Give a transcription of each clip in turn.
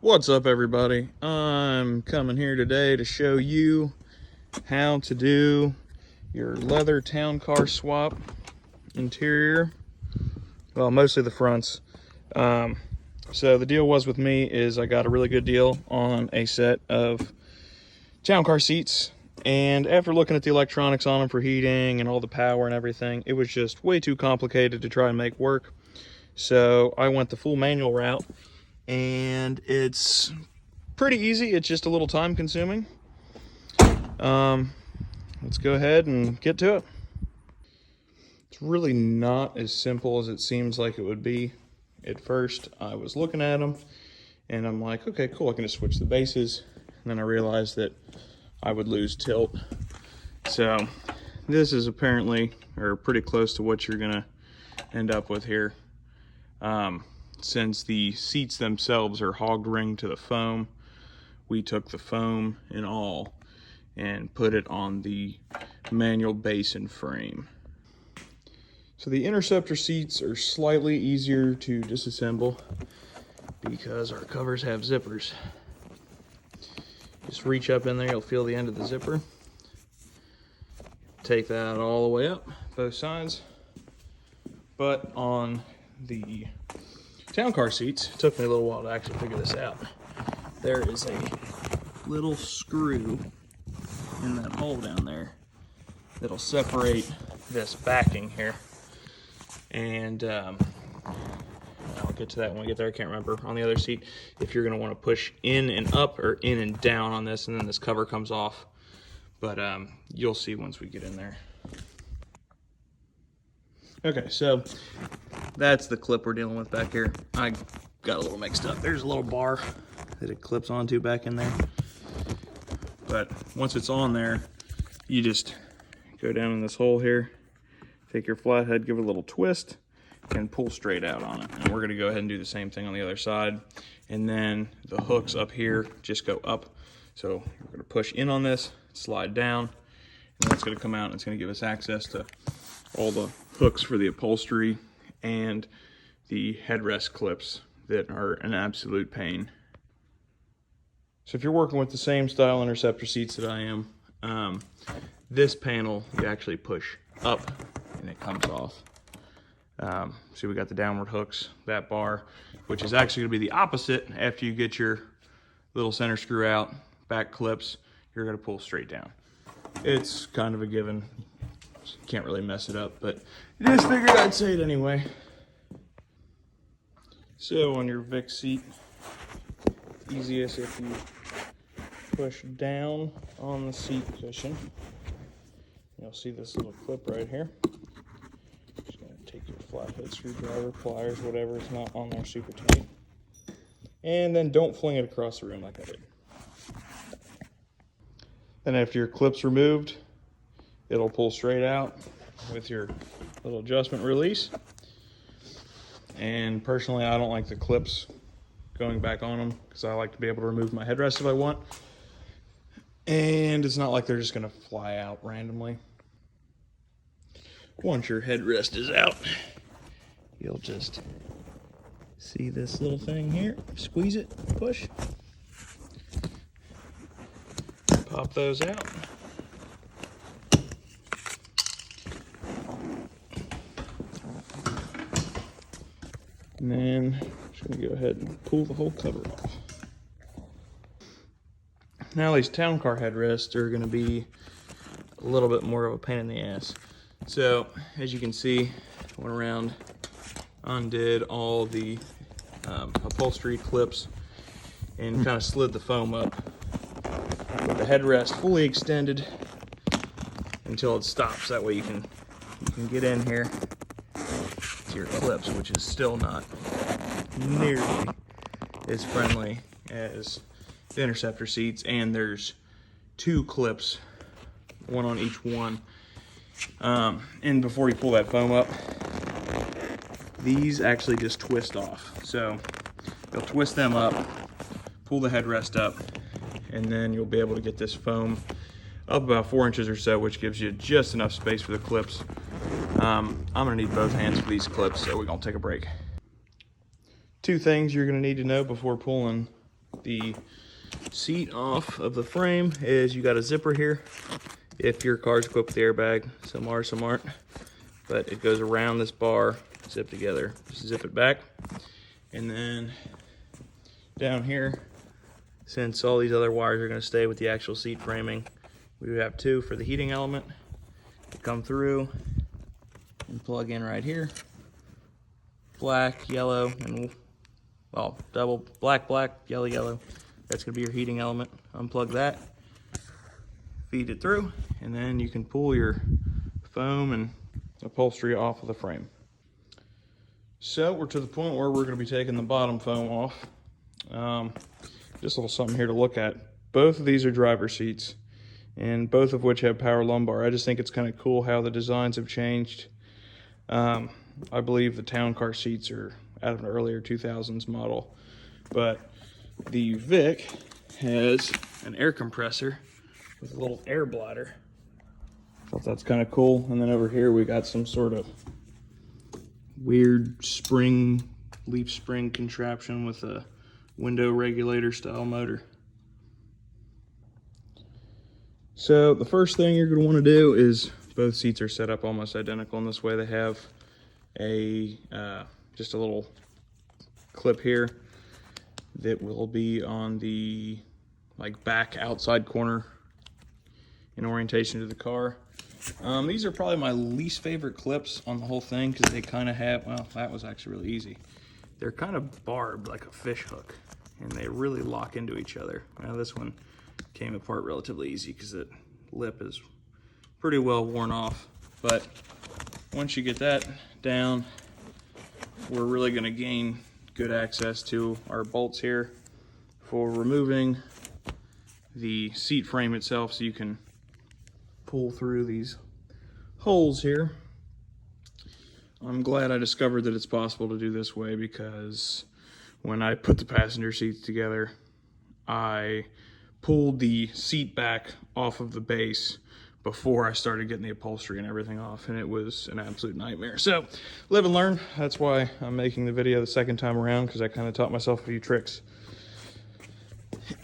What's up, everybody? I'm coming here today to show you how to do your leather town car swap interior. Well, mostly the fronts. So the deal was with me is I got a really good deal on a set of town car seats, and after looking at the electronics on them for heating and all the power and everything, it was just way too complicated to try and make work. So I went the full manual route, and it's pretty easy. It's just a little time consuming. Let's go ahead and get to it. It's really not as simple as it seems like it would be at first. I was looking at them and I'm like, okay, cool, I can just switch the bases. And then I realized that I would lose tilt. So this is apparently, or pretty close to what you're gonna end up with here. Since the seats themselves are hogged ringed to the foam, we took the foam and all and put it on the manual base and frame. So the Interceptor seats are slightly easier to disassemble because our covers have zippers. Just reach up in there, you'll feel the end of the zipper. Take that all the way up, both sides. But on the town car seats, it took me a little while to actually figure this out. There is a little screw in that hole down there that'll separate this backing here. And I'll get to that when we get there. I can't remember on the other seat if you're going to want to push in and up or in and down on this, and then this cover comes off. But you'll see once we get in there. Okay, so that's the clip we're dealing with back here. I got a little mixed up. There's a little bar that it clips onto back in there. But once it's on there, you just go down in this hole here, take your flathead, give it a little twist, and pull straight out on it. And we're gonna go ahead and do the same thing on the other side. And then the hooks up here just go up. So we're gonna push in on this, slide down, and that's gonna come out and it's gonna give us access to all the hooks for the upholstery and the headrest clips that are an absolute pain. So if you're working with the same style Interceptor seats that I am, this panel you actually push up and it comes off. See, we got the downward hooks, that bar, which is actually gonna be the opposite. After you get your little center screw out, back clips, you're gonna pull straight down. It's kind of a given. Can't really mess it up, but I just figured I'd say it anyway. So on your Vic seat, easiest if you push down on the seat cushion. You'll see this little clip right here. Just gonna take your flathead screwdriver, pliers, whatever is not on there super tight. And then don't fling it across the room like I did. Then after your clip's removed, it'll pull straight out with your little adjustment release. And personally, I don't like the clips going back on them because I like to be able to remove my headrest if I want. And it's not like they're just gonna fly out randomly. Once your headrest is out, you'll just see this little thing here, squeeze it, push, pop those out. And then I'm just gonna go ahead and pull the whole cover off. Now these town car headrests are gonna be a little bit more of a pain in the ass. So as you can see, I went around, undid all the upholstery clips and kind of slid the foam up with the headrest fully extended until it stops. That way you can get in here to your clips, which is still not nearly as friendly as the Interceptor seats. And there's two clips, one on each one. And before you pull that foam up, these actually just twist off. So you'll twist them up, pull the headrest up, and then you'll be able to get this foam up about 4 inches or so, which gives you just enough space for the clips. I'm gonna need both hands for these clips, so we're gonna take a break. Two things you're gonna need to know before pulling the seat off of the frame is you got a zipper here. If your car's equipped with the airbag, some are, some aren't. But it goes around this bar, zip together. Just zip it back. And then down here, since all these other wires are going to stay with the actual seat framing, we have two for the heating element to come through and plug in right here. Black, yellow, and well, double black, black, yellow, yellow. That's going to be your heating element. Unplug that, feed it through, and then you can pull your foam and upholstery off of the frame. So we're to the point where we're going to be taking the bottom foam off. Just a little something here to look at. Both of these are driver seats, and both of which have power lumbar. I just think it's kind of cool how the designs have changed. I believe the town car seats are out of an earlier 2000s model, but the Vic has an air compressor with a little air bladder. Thought that's kind of cool. And then over here we got some sort of weird spring, leaf spring contraption with a window regulator style motor. So the first thing you're going to want to do is, both seats are set up almost identical in this way. They have a just a little clip here that will be on the back outside corner in orientation to the car. These are probably my least favorite clips on the whole thing because they kind of have, well, that was actually really easy. They're kind of barbed like a fish hook, and they really lock into each other. Now this one came apart relatively easy because the lip is pretty well worn off, but once you get that down, we're really going to gain good access to our bolts here for removing the seat frame itself, so you can pull through these holes here. I'm glad I discovered that it's possible to do this way, because when I put the passenger seats together, I pulled the seat back off of the base before I started getting the upholstery and everything off, and it was an absolute nightmare. So live and learn. That's why I'm making the video the second time around, because I kind of taught myself a few tricks.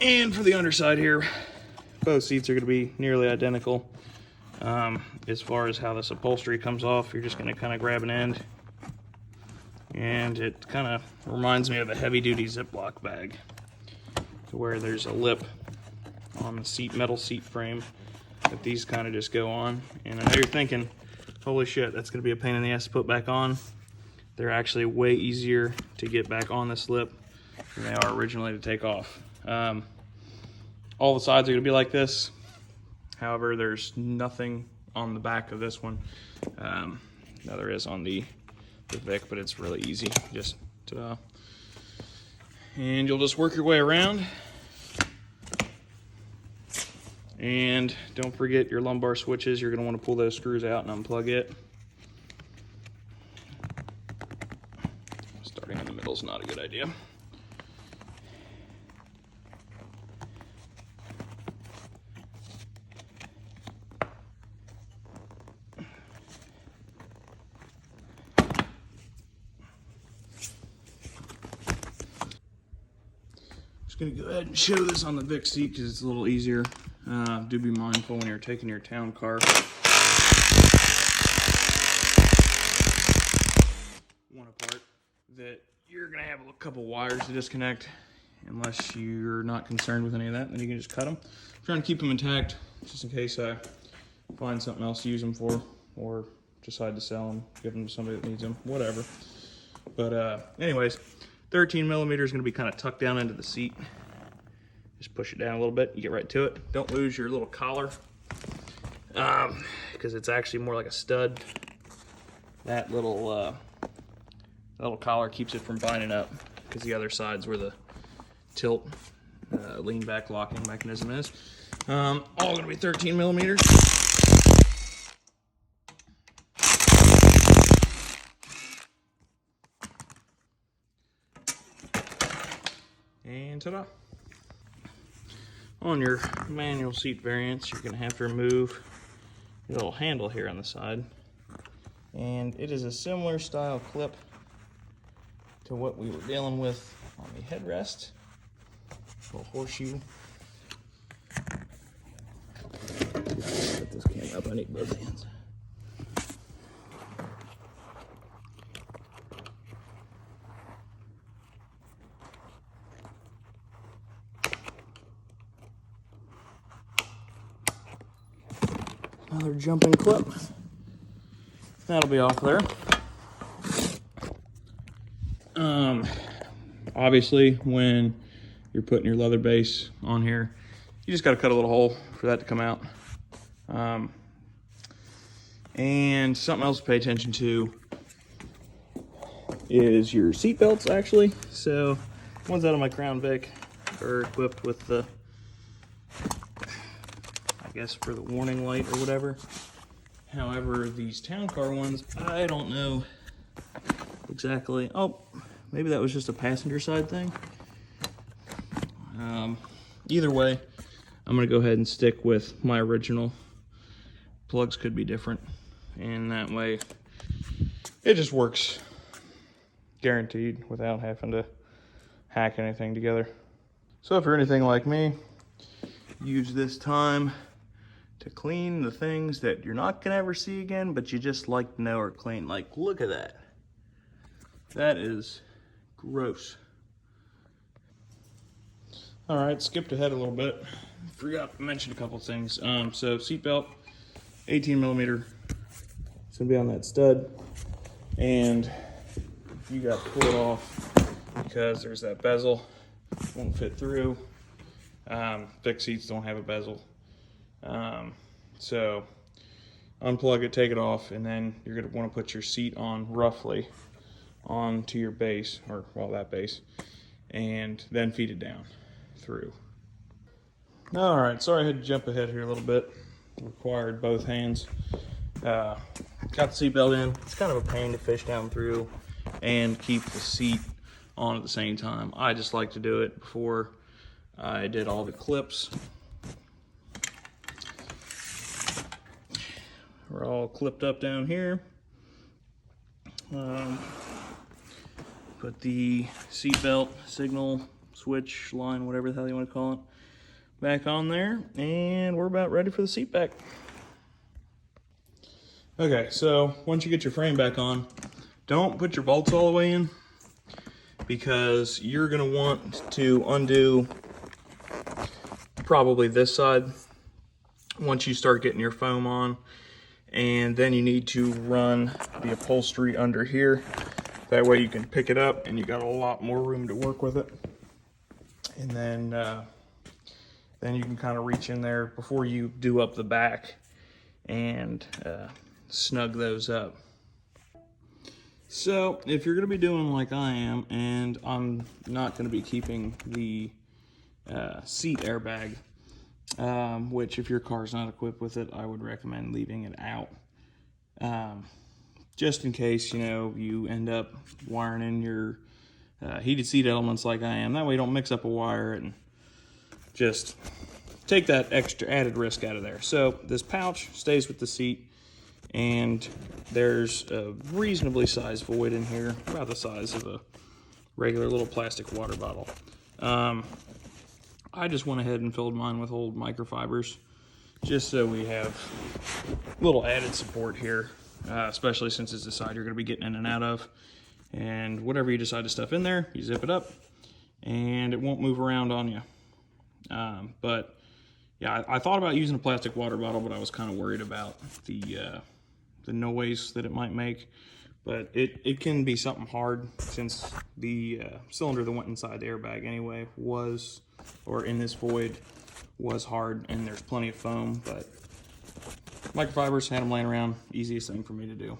And for the underside here, both seats are going to be nearly identical. As far as how this upholstery comes off, you're just going to kind of grab an end, and it kind of reminds me of a heavy-duty Ziploc bag, to where there's a lip on the seat, metal seat frame, that these kind of just go on. And I know you're thinking, holy shit, that's going to be a pain in the ass to put back on. They're actually way easier to get back on this lip than they are originally to take off. All the sides are going to be like this. However, there's nothing on the back of this one. Now there is on the Vic, but it's really easy. Just and you'll just work your way around. And don't forget your lumbar switches. You're going to want to pull those screws out and unplug it. Starting in the middle is not a good idea. Just going to go ahead and show this on the Vic seat because it's a little easier. Do be mindful when you're taking your town car one apart that you're going to have a couple wires to disconnect. Unless you're not concerned with any of that, then you can just cut them. I'm trying to keep them intact just in case I find something else to use them for, or decide to sell them, give them to somebody that needs them, whatever. But anyways, 13 millimeter is going to be kind of tucked down into the seat. Just push it down a little bit, you get right to it. Don't lose your little collar, because it's actually more like a stud. That little collar keeps it from binding up, because the other side's where the tilt lean back locking mechanism is. All going to be 13 millimeters. And ta-da! On your manual seat variants, you're going to have to remove the little handle here on the side. And it is a similar style clip to what we were dealing with on the headrest. little horseshoe. Put this camera up, I need both hands. Another jumping clip. That'll be off there. Obviously, when you're putting your leather base on here, you just got to cut a little hole for that to come out. And something else to pay attention to is your seat belts, actually. So, ones out of my Crown Vic are equipped with the, I guess, for the warning light or whatever. However, these Town Car ones, I don't know exactly. Oh, maybe that was just a passenger side thing. Either way, I'm gonna go ahead and stick with my original. Plugs could be different, and that way it just works guaranteed without having to hack anything together. So if you're anything like me, use this time to clean the things that you're not gonna ever see again, but you just like to know are clean. Like, look at that. That is gross. All right, skipped ahead a little bit. Forgot to mention a couple things. So seatbelt, 18 millimeter. It's gonna be on that stud. And you got to pull it off because there's that bezel. It won't fit through. Fixed seats don't have a bezel. So unplug it, take it off, and then you're gonna wanna put your seat on roughly onto your base, or well, that base, and then feed it down through. All right, sorry I had to jump ahead here a little bit. Required both hands. Got the seatbelt in. It's kind of a pain to fish down through and keep the seat on at the same time. I just like to do it before I did all the clips. We're all clipped up down here. Put the seatbelt signal switch line, whatever the hell you want to call it, back on there, and we're about ready for the seat back. Okay, so once you get your frame back on, don't put your bolts all the way in, because you're going to want to undo probably this side once you start getting your foam on, and then you need to run the upholstery under here. That way you can pick it up and you got a lot more room to work with it. And then you can kind of reach in there before you do up the back and snug those up. So if you're going to be doing like I am, and I'm not going to be keeping the seat airbag, which if your car's not equipped with it, I would recommend leaving it out. Just in case, you know, you end up wiring in your heated seat elements like I am. That way you don't mix up a wire and just take that extra added risk out of there. So this pouch stays with the seat, and there's a reasonably sized void in here, about the size of a regular little plastic water bottle. I just went ahead and filled mine with old microfibers, just so we have a little added support here, especially since it's the side you're going to be getting in and out of. And whatever you decide to stuff in there, you zip it up, and it won't move around on you. But yeah, I thought about using a plastic water bottle, but I was kind of worried about the noise that it might make. But it can be something hard, since the cylinder that went inside the airbag anyway was, or in this void, was hard, and there's plenty of foam. But microfibers, had them laying around, easiest thing for me to do.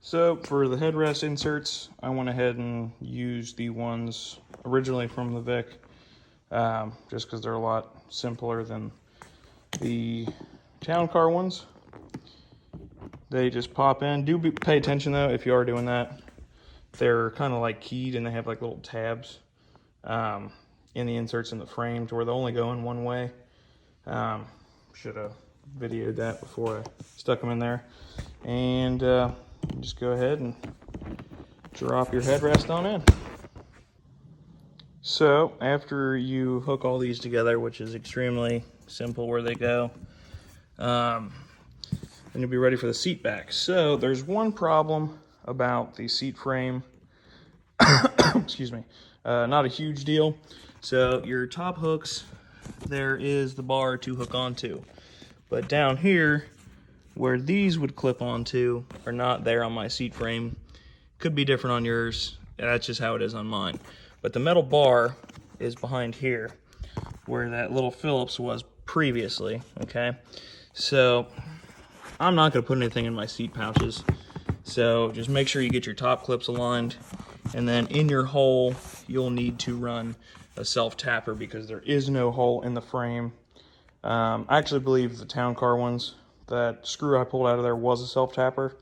So for the headrest inserts, I went ahead and used the ones originally from the Vic, just because they're a lot simpler than the Town Car ones. They just pop in. Pay attention though, if you are doing that. They're kind of like keyed, and they have like little tabs in the inserts in the frame to where they only go in one way. Should have videoed that before I stuck them in there. And just go ahead and drop your headrest on in. So after you hook all these together, which is extremely simple where they go, then you'll be ready for the seat back. So there's one problem about the seat frame. Excuse me. Not a huge deal. So your top hooks, there is the bar to hook onto. But down here, where these would clip onto, are not there on my seat frame. Could be different on yours. That's just how it is on mine. But the metal bar is behind here, where that little Phillips was previously, okay? So I'm not gonna put anything in my seat pouches. So just make sure you get your top clips aligned, and then in your hole, you'll need to run a self-tapper because there is no hole in the frame. I actually believe the Town Car ones, that screw I pulled out of there was a self-tapper.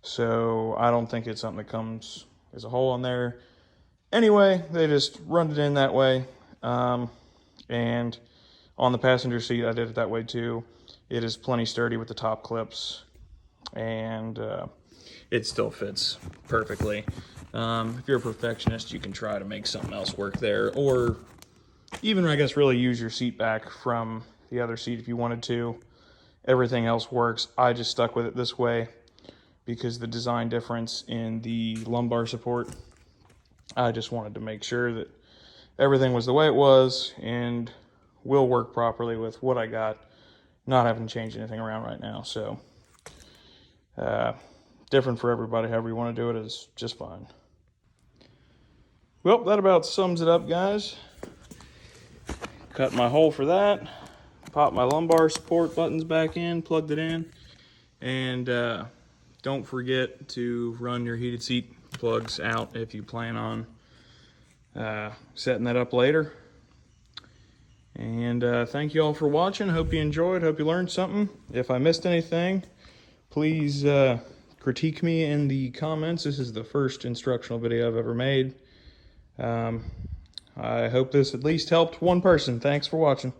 So I don't think it's something that comes as a hole in there. Anyway, they just run it in that way. And on the passenger seat, I did it that way too. It is plenty sturdy with the top clips, and it still fits perfectly. If you're a perfectionist, you can try to make something else work there, or even, I guess, really use your seat back from the other seat if you wanted to. Everything else works. I just stuck with it this way because the design difference in the lumbar support, I just wanted to make sure that everything was the way it was and will work properly with what I got, not having to change anything around right now. So different for everybody. However you want to do it is just fine. Well, that about sums it up, guys. Cut my hole for that, popped my lumbar support buttons back in, plugged it in, and don't forget to run your heated seat plugs out if you plan on setting that up later. And thank you all for watching. Hope you enjoyed. Hope you learned something. If I missed anything, please critique me in the comments. This is the first instructional video I've ever made. I hope this at least helped one person. Thanks for watching.